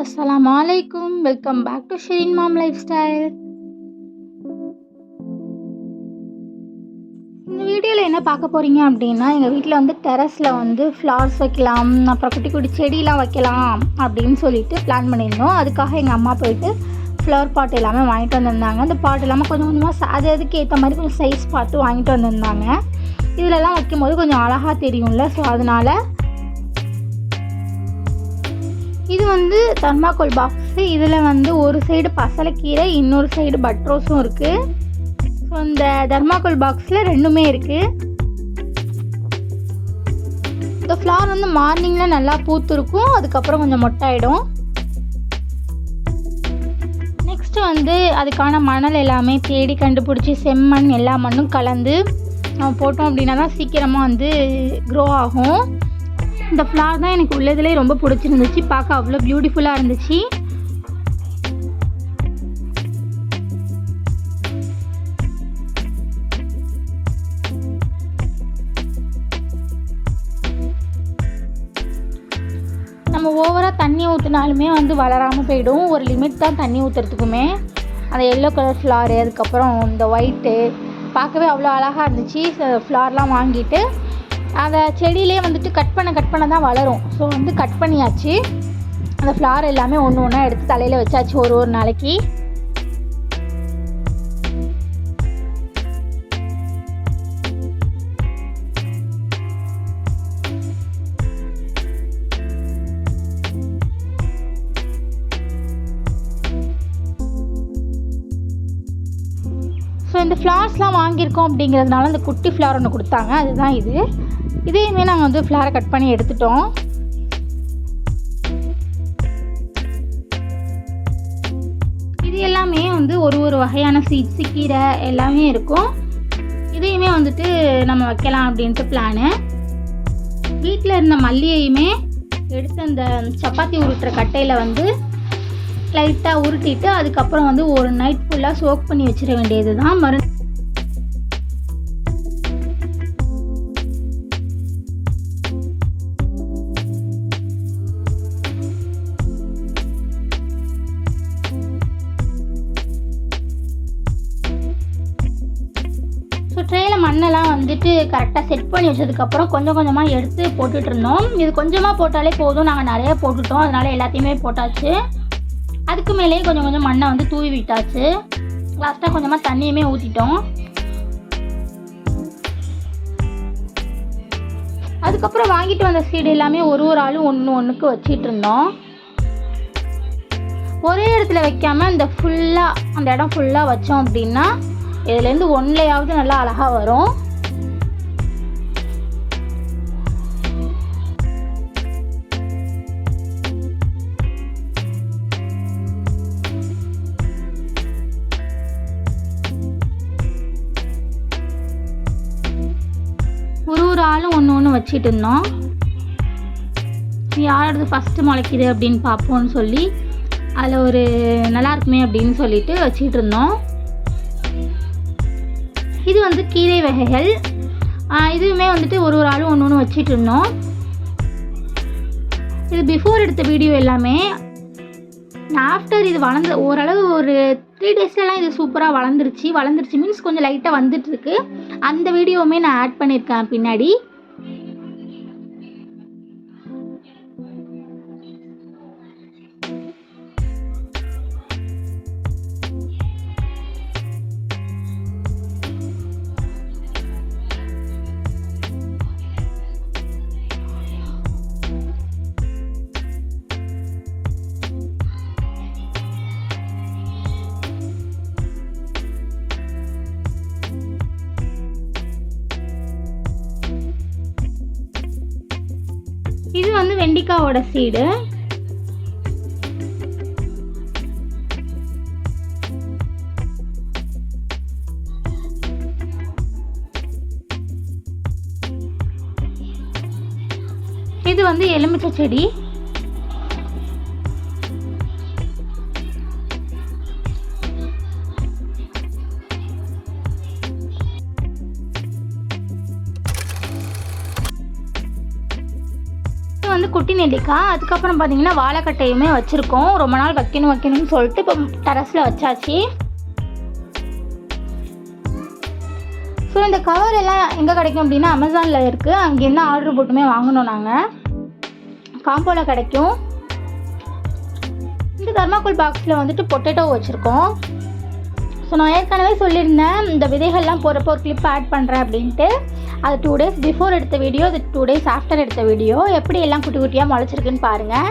அஸ்ஸலாமு அலைக்கும். Welcome back to Shereen mom lifestyle. இந்த வீடியோவில் என்ன பார்க்க போகிறீங்க அப்படின்னா, எங்கள் வீட்டில் வந்து டெரஸில் வந்து ஃப்ளவர்ஸ் வைக்கலாம், அப்புறம் குட்டி குட்டி செடியெலாம் வைக்கலாம் அப்படின்னு சொல்லிட்டு பிளான் பண்ணியிருந்தோம். அதுக்காக எங்கள் அம்மா போயிட்டு ஃப்ளவர் பாட் எல்லாமே வாங்கிட்டு வந்திருந்தாங்க. அந்த பாட் எல்லாமே கொஞ்சம் கொஞ்சமாக அதுக்கு ஏற்ற மாதிரி கொஞ்சம் சைஸ் பார்த்து வாங்கிட்டு வந்திருந்தாங்க. இதிலெல்லாம் வைக்கும்போது கொஞ்சம் அழகாக தெரியும்ல, ஸோ அதனால் இது வந்து தர்மாக்கோல் பாக்ஸு. இதில் வந்து ஒரு சைடு பசலைக்கீரை, இன்னொரு சைடு பட்ரோஸும் இருக்குது. ஸோ இந்த தர்மாக்கோல் பாக்ஸில் ரெண்டுமே இருக்குது. இந்த ஃப்ளவர் வந்து மார்னிங்கில் நல்லா பூத்துருக்கும், அதுக்கப்புறம் கொஞ்சம் மொட்டாயிடும். நெக்ஸ்ட்டு வந்து அதுக்கான மணல் எல்லாமே தேடி கண்டுபிடிச்சி செம்மண் எல்லா மண்ணும் கலந்து நம்ம போட்டோம் அப்படின்னா தான் சீக்கிரமாக வந்து க்ரோ ஆகும். இந்த ஃப்ளவர் தான் எனக்கு உள்ளதுலே ரொம்ப பிடிச்சிருந்துச்சு. பார்க்க அவ்வளோ பியூட்டிஃபுல்லாக இருந்துச்சு. நம்ம ஓவராக தண்ணி ஊற்றினாலுமே வந்து வளராமல் போயிடும். ஒரு லிமிட் தான் தண்ணி ஊற்றுறதுக்குமே. அந்த எல்லோ கலர் ஃப்ளாரு, அதுக்கப்புறம் இந்த ஒயிட்டு பார்க்கவே அவ்வளோ அழகாக இருந்துச்சு. ஃப்ளார்லாம் வாங்கிட்டு அந்த செடியிலே வந்துட்டு கட் பண்ண தான் வளரும். ஸோ வந்து கட் பண்ணியாச்சு. அந்த ஃப்ளவர் எல்லாமே ஒன்று ஒன்றா எடுத்து தலையில் வச்சாச்சு ஒரு நாளைக்கு. ஸோ இந்த ஃப்ளவர்ஸ்லாம் வாங்கியிருக்கோம் அப்படிங்கிறதுனால அந்த குட்டி ஃப்ளவர் ஒன்று கொடுத்தாங்க, அதுதான் இது. இதையுமே நாங்கள் வந்து ஃப்ளவரை கட் பண்ணி எடுத்துட்டோம். இது எல்லாமே வந்து ஒரு வகையான சீட்ஸு, கீரை எல்லாமே இருக்கும். இதையுமே வந்துட்டு நம்ம வைக்கலாம் அப்படின்ட்டு பிளானு. வீட்டில் இருந்த மல்லியையுமே எடுத்து அந்த சப்பாத்தி உருட்டுற கட்டையில் வந்து லைட்டாக உருட்டிட்டு அதுக்கப்புறம் வந்து ஒரு நைட் ஃபுல்லாக சோக் பண்ணி வச்சிட வேண்டியது தான். ஸோ ட்ரேயில் மண்ணெல்லாம் வந்துட்டு கரெக்டாக செட் பண்ணி வச்சதுக்கப்புறம் கொஞ்சம் கொஞ்சமாக எடுத்து போட்டுட்டு இருந்தோம். இது கொஞ்சமாக போட்டாலே போதும், நாங்கள் நிறைய போட்டுட்டோம், அதனால் எல்லாத்தையுமே போட்டாச்சு. அதுக்கு மேலேயே கொஞ்சம் கொஞ்சம் மண்ணை வந்து தூவி விட்டாச்சு. லாஸ்ட்டாக கொஞ்சமாக தண்ணியுமே ஊற்றிட்டோம். அதுக்கப்புறம் வாங்கிட்டு வந்த சீடு எல்லாமே ஒரு ஆளும் ஒன்றுக்கு வச்சிட்டு இருந்தோம். ஒரே இடத்துல வைக்காமல் அந்த இடம் ஃபுல்லாக வச்சோம் அப்படின்னா இதுலேருந்து ஒன்றையாவது நல்லா அழகாக வரும். ஒரு ஆளும் ஒன்று வச்சிட்டு இருந்தோம். யாரோடது ஃபஸ்ட்டு முளைக்குது அப்படின்னு பார்ப்போம்னு சொல்லி அதில் ஒரு நல்லா இருக்குமே அப்படின்னு சொல்லிட்டு வச்சிட்டு இருந்தோம். இது வந்து கீரை வகைகள். இதுவுமே வந்துட்டு ஒரு ஆளும் ஒன்று வச்சிட்டு இருந்தோம். இது பிஃபோர் எடுத்த வீடியோ எல்லாமே. ஆஃப்டர் இது வளர்ந்து ஓரளவு ஒரு 3 டேஸ்லலாம் இது சூப்பராக வளர்ந்துருச்சு மீன்ஸ் கொஞ்சம் லைட்டாக வந்துட்டுருக்கு. அந்த வீடியோவுமே நான் ஆட் பண்ணியிருக்கேன் பின்னாடி. இது வந்து வெண்டிக்காவோட சீடு. இது வந்து எலுமிச்சை செடி. வந்து குட்டி நெல்லிக்காய். அதுக்கப்புறம் பார்த்திங்கன்னா வாழைக்கட்டையுமே வச்சுருக்கோம். ரொம்ப நாள் வைக்கணும்னு சொல்லிட்டு இப்போ டெரஸில் வச்சாச்சு. ஸோ இந்த கவர் எல்லாம் எங்கே கிடைக்கும் அப்படின்னா அமேசானில் இருக்குது. அங்கேருந்து ஆர்டர் போட்டுமே வாங்கினோம் நாங்கள். காம்போவில் கிடைக்கும். இந்த தர்மாக்கோல் பாக்ஸில் வந்துட்டு பொட்டேட்டோ வச்சுருக்கோம். ஸோ நான் ஏற்கனவே சொல்லியிருந்தேன் இந்த விதைகள்லாம் போகிறப்போ ஒரு கிளிப் ஆட் பண்ணுறேன் அப்படின்ட்டு. அது 2 days பிஃபோர் எடுத்த வீடியோ, அது 2 days ஆஃப்டர் எடுத்த வீடியோ. எப்படி எல்லாம் குட்டி குட்டியாக முளைச்சிருக்குன்னு பாருங்கள்.